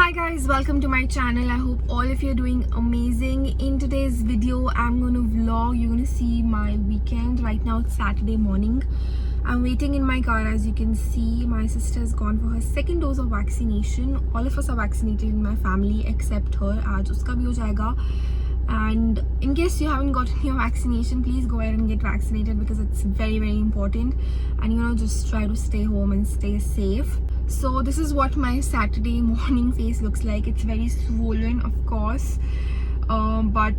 Hi guys, welcome to my channel. I hope all of you are doing amazing. In today's video I'm going to vlog. You're going to see my weekend. Right now it's Saturday morning. I'm waiting in my car. As you can see, my sister has gone for her second dose of vaccination. All of us are vaccinated in my family except her. Aaj uska bhi ho jayega. And in case you haven't gotten your vaccination, please go ahead and get vaccinated because it's very important. And just try to stay home and stay safe. So this is what my Saturday morning face looks like. It's very swollen, of course, but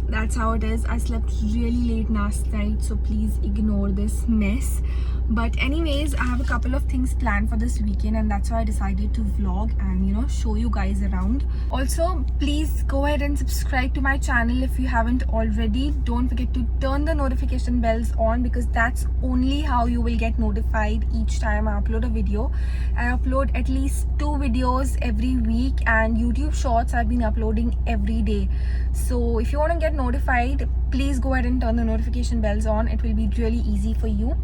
that's how it is. I slept really late last night, so please ignore this mess. But anyways, I have a couple of things planned for this weekend, and that's why I decided to vlog and show you guys around. Also, please go ahead and subscribe to my channel if you haven't already. Don't forget to turn the notification bells on because that's only how you will get notified each time I upload a video. I upload at least 2 videos every week, and YouTube shorts I've been uploading every day. So if you want to get notified, please go ahead and turn the notification bells on. It will be really easy for you.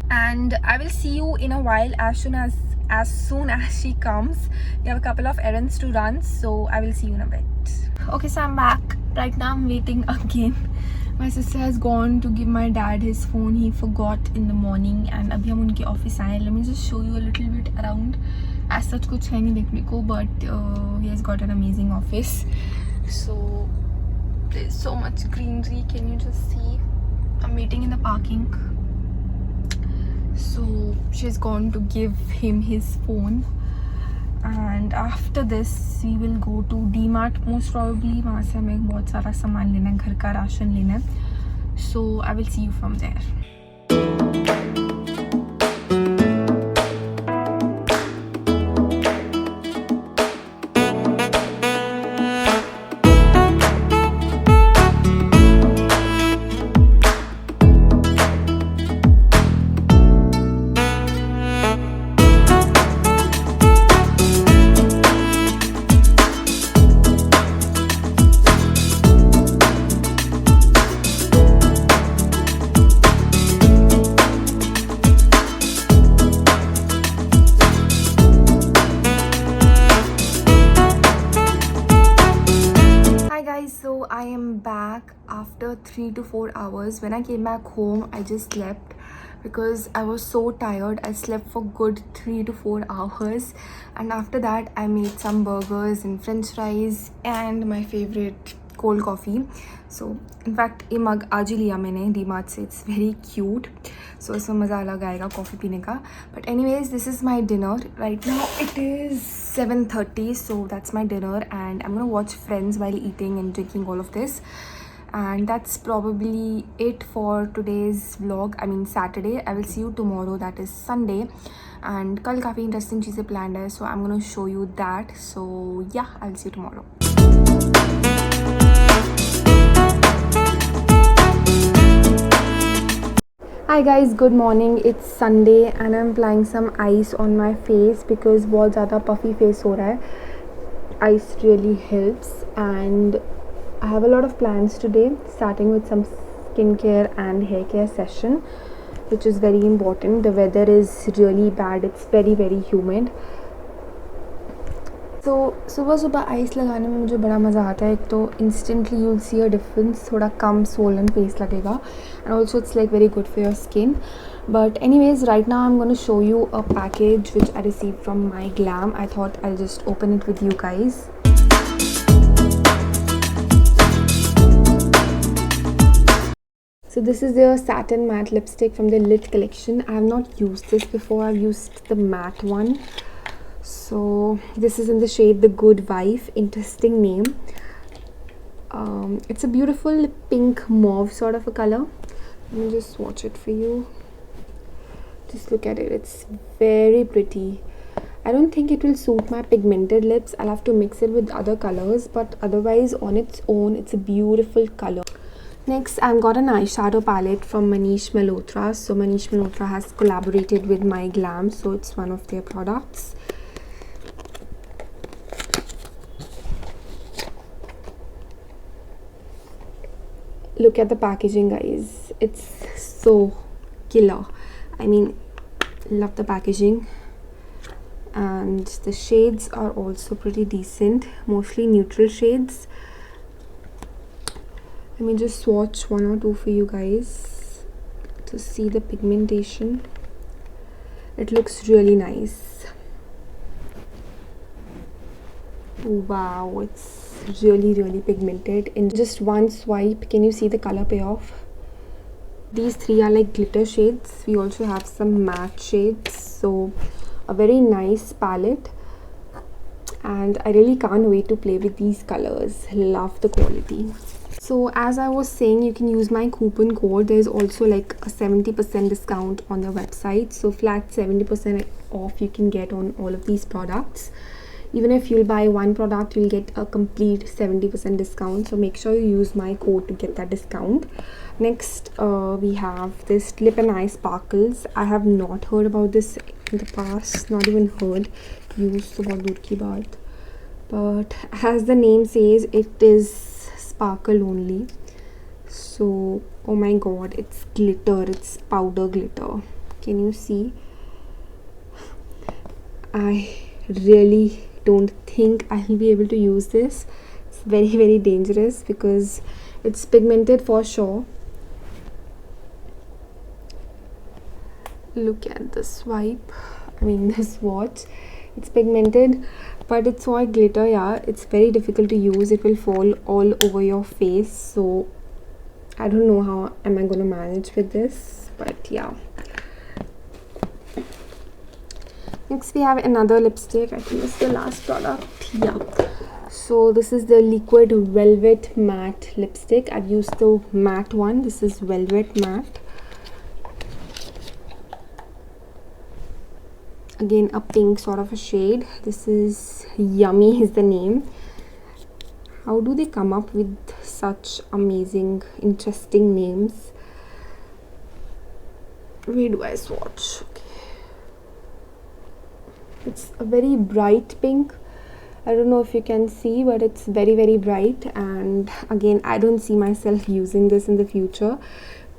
And I will see you in a while as soon as she comes. We have a couple of errands to run, so I will see you in a bit. Okay, so I'm back. Right now I'm waiting again. My sister has gone to give my dad his phone. He forgot in the morning, and abhi hum unke office aaye. Let me just show you a little bit around. As such kuch hai nahi dekhne ko, but he has got an amazing office. So there's so much greenery. Can you just see? I'm waiting in the parking. So she's gone to give him his phone, and after this we will go to D-Mart most probably. वहाँ से हमें बहुत सारा सामान लेना है, घर का राशन लेना है. So I will see you from there. So I am back after 3 to 4 hours. When I came back home, I just slept because I was so tired. I slept for good 3 to 4 hours, and after that I made some burgers and french fries and my favorite cold coffee. So in fact ये mug आज ही लिया मैंने D-Mart से. It's very cute. So इसमें मज़ा अलग आएगा coffee पीने का. But anyways, this is my dinner. Right now it is 7:30, so that's my dinner, and I'm gonna watch Friends while eating and drinking all of this. And that's probably it for today's vlog. I mean Saturday. I will see you tomorrow, that is Sunday. And कल काफ़ी interesting चीज़ें planned है, so I'm gonna show you that. So yeah, I'll see you tomorrow. Hi guys, good morning. It's Sunday and I'm applying some ice on my face because बहुत ज़्यादा puffy face हो रहा है. Ice really helps, and I have a lot of plans today, starting with some skincare and hair care session, which is very important. The weather is really bad. It's very humid. तो सुबह ice लगाने में मुझे बड़ा मज़ा आता है. एक तो instantly you'll see a difference, थोड़ा कम swollen face लगेगा, and also it's like very good for your skin. But anyways, right now I'm going to show you a package which I received from My Glam. I thought I'll just open it with you guys. So this is their satin matte lipstick from the Lit collection. I have not used this before. I've used the matte one. So this is in the shade The Good Wife. Interesting name. It's a beautiful pink mauve sort of a color. Let me just swatch it for you. Just look at it. It's very pretty. I don't think it will suit my pigmented lips. I'll have to mix it with other colors, but otherwise on its own it's a beautiful color. Next, I've got an eyeshadow palette from Manish Malhotra. So Manish Malhotra has collaborated with My Glam, so it's one of their products. Look at the packaging, guys. It's so killer. I mean, love the packaging. and the shades are also pretty decent, mostly neutral shades. Let me just swatch one or two for you guys to see the pigmentation. It looks really nice. Wow, it's really pigmented. In just one swipe, can you see the color payoff? These three are like glitter shades. We also have some matte shades, so a very nice palette, and I really can't wait to play with these colors. Love the quality. So as I was saying, you can use my coupon code. There's also like a 70% discount on the website, so flat 70% off you can get on all of these products. Even if you'll buy one product, you'll get a complete 70% discount, so make sure you use my code to get that discount. Next, we have this lip and eye sparkles. I have not heard about this in the past, not even heard, used to bahut dur ki baat. But as the name says, it is sparkle only. So oh my god, it's glitter, it's powder glitter. Can you see? I really don't think I'll be able to use this. It's very dangerous because it's pigmented for sure. Look at the swipe, the swatch. It's pigmented, but it's all glitter. Yeah, it's very difficult to use. It will fall all over your face, so I don't know how am I going to manage with this, but yeah. Next we have another lipstick. I think this is the last product. Yeah, so this is the liquid velvet matte lipstick. I've used the matte one. This is velvet matte. Again, a pink sort of a shade. This is Yummy is the name. How do they come up with such amazing, interesting names? Where do I swatch? Okay. It's a very bright pink. I don't know if you can see, but it's very bright, and again, I don't see myself using this in the future,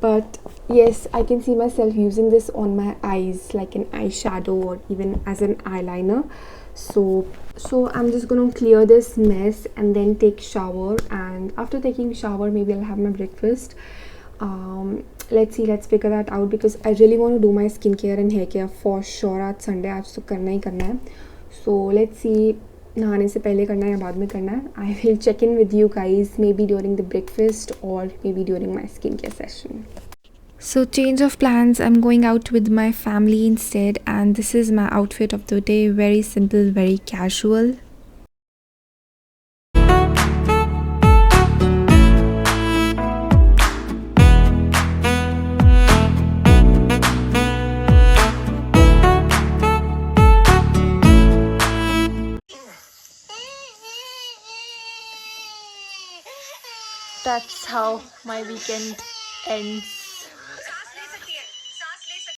but yes, I can see myself using this on my eyes like an eyeshadow or even as an eyeliner. So I'm just gonna clear this mess and then take shower, and after taking shower maybe I'll have my breakfast. Let's figure that out, because I really want to do my skincare and hair care for sure. आज Sunday, आज तो करना ही करना है. So let's see, नहाने से पहले करना है या बाद में करना है. I will check in with you guys maybe during the breakfast or maybe during my skincare session. So change of plans, I'm going out with my family instead, and this is my outfit of the day. Very simple, very casual. That's how my weekend ends.